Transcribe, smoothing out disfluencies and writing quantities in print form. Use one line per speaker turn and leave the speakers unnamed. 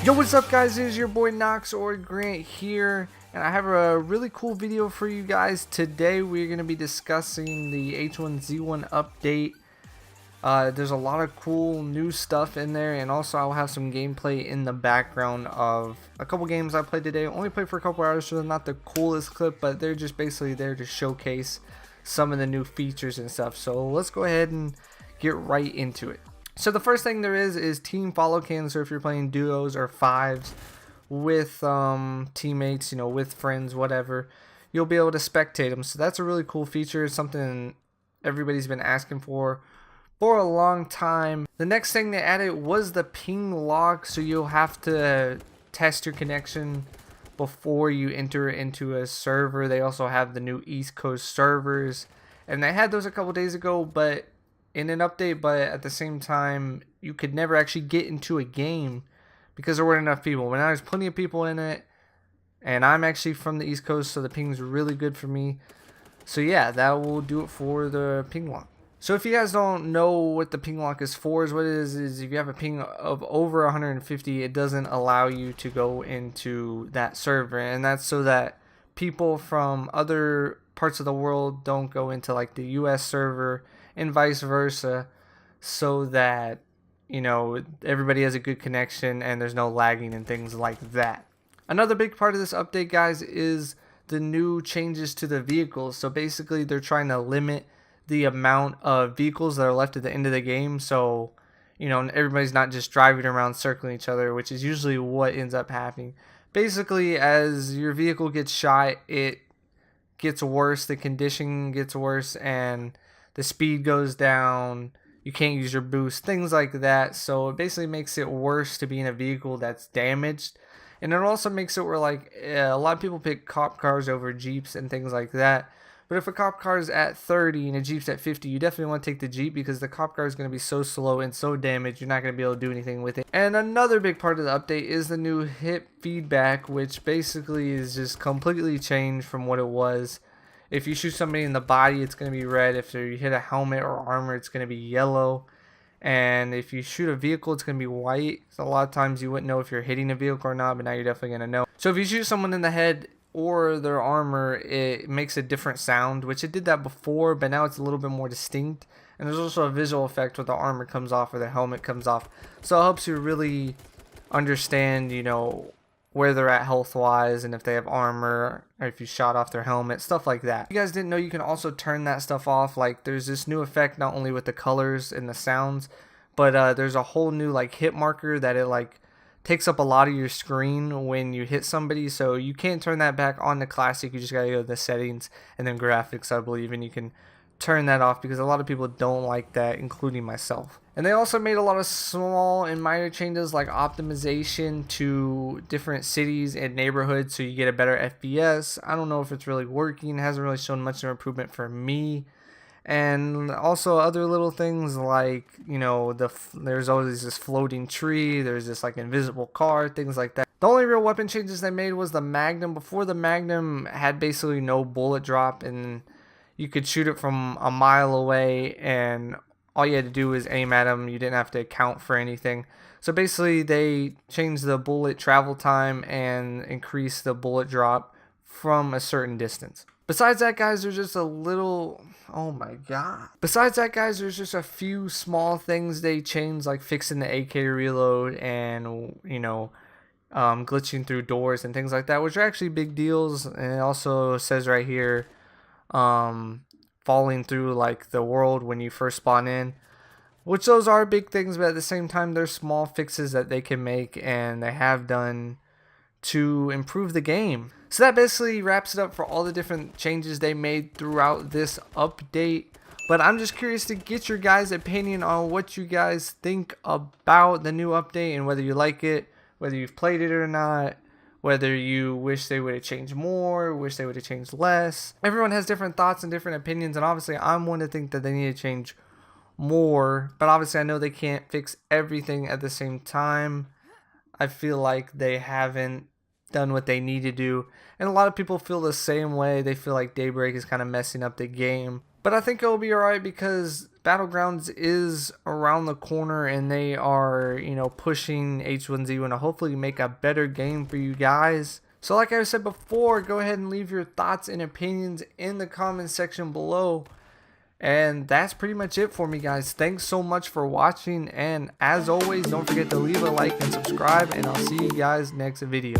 Yo, what's up guys, it is your boy Knox or Grant here, and I have a really cool video for you guys. Today we're going to be discussing the H1Z1 update. There's a lot of cool new stuff in there, and also I'll have some gameplay in the background of a couple games I played today. Only played for a couple hours, so they're not the coolest clip, but they're just basically there to showcase some of the new features and stuff. So let's go ahead and get right into it. So the first thing there is team follow cans. So if you're playing duos or fives with teammates, you know, with friends, whatever, you'll be able to spectate them. So that's a really cool feature. It's something everybody's been asking for a long time. The next thing they added was the ping log. So you'll have to test your connection before you enter into a server. They also have the new East Coast servers, and they had those a couple days ago, but in an update, but at the same time you could never actually get into a game because there weren't enough people. But now there's plenty of people in it, and I'm actually from the East Coast, so the ping's really good for me. So yeah, that will do it for the ping lock. So if you guys don't know what the ping lock is for, what it is if you have a ping of over 150, it doesn't allow you to go into that server, and that's so that people from other parts of the world don't go into like the US server and vice versa, so that, you know, everybody has a good connection and there's no lagging and things like that. Another big part of this update, guys, is the new changes to the vehicles. So basically they're trying to limit the amount of vehicles that are left at the end of the game, so, you know, everybody's not just driving around circling each other, which is usually what ends up happening. Basically, as your vehicle gets shot, it gets worse, the condition gets worse, and the speed goes down, you can't use your boost, things like that. So it basically makes it worse to be in a vehicle that's damaged. And it also makes it where, like, a lot of people pick cop cars over Jeeps and things like that. But if a cop car is at 30 and a Jeep's at 50, you definitely want to take the Jeep, because the cop car is going to be so slow and so damaged, you're not going to be able to do anything with it. And another big part of the update is the new hip feedback, which basically is just completely changed from what it was. If you shoot somebody in the body, it's going to be red. If you hit a helmet or armor, it's going to be yellow. And if you shoot a vehicle, it's going to be white. So a lot of times you wouldn't know if you're hitting a vehicle or not, but now you're definitely going to know. So if you shoot someone in the head or their armor, it makes a different sound, which it did that before, but now it's a little bit more distinct. And there's also a visual effect where the armor comes off or the helmet comes off. So it helps you really understand, you know, where they're at health wise, and if they have armor, or if you shot off their helmet, stuff like that. If you guys didn't know, you can also turn that stuff off. Like, there's this new effect not only with the colors and the sounds, but there's a whole new like hit marker that it like takes up a lot of your screen when you hit somebody. So you can't turn that back on the classic. You just gotta go to the settings and then graphics, I believe, and you can turn that off, because a lot of people don't like that, including myself. And they also made a lot of small and minor changes, like optimization to different cities and neighborhoods, so you get a better FPS. I don't know if it's really working. It hasn't really shown much of an improvement for me. And also other little things like, you know, there's always this floating tree, there's this like invisible car, things like that. The only real weapon changes they made was the Magnum. Before, the Magnum had basically no bullet drop, and you could shoot it from a mile away, and all you had to do was aim at them. You didn't have to account for anything. So basically they changed the bullet travel time and increased the bullet drop from a certain distance. Besides that, guys, there's just a little... oh my god. Besides that, guys, there's just a few small things they changed, like fixing the AK reload and, you know, glitching through doors and things like that, which are actually big deals. And it also says right here, falling through like the world when you first spawn in, which those are big things, but at the same time they're small fixes that they can make and they have done to improve the game. So that basically wraps it up for all the different changes they made throughout this update. But I'm just curious to get your guys' opinion on what you guys think about the new update, and whether you like it, whether you've played it or not, whether you wish they would have changed more, wish they would have changed less. Everyone has different thoughts and different opinions, and obviously I'm one to think that they need to change more, but obviously I know they can't fix everything at the same time. I feel like they haven't done what they need to do, and a lot of people feel the same way. They feel like Daybreak is kind of messing up the game, but I think it'll be alright, because Battlegrounds is around the corner, and they are, you know, pushing H1Z1 to hopefully make a better game for you guys. So like I said before, go ahead and leave your thoughts and opinions in the comment section below. And that's pretty much it for me, guys. Thanks so much for watching, and as always, don't forget to leave a like and subscribe, and I'll see you guys next video.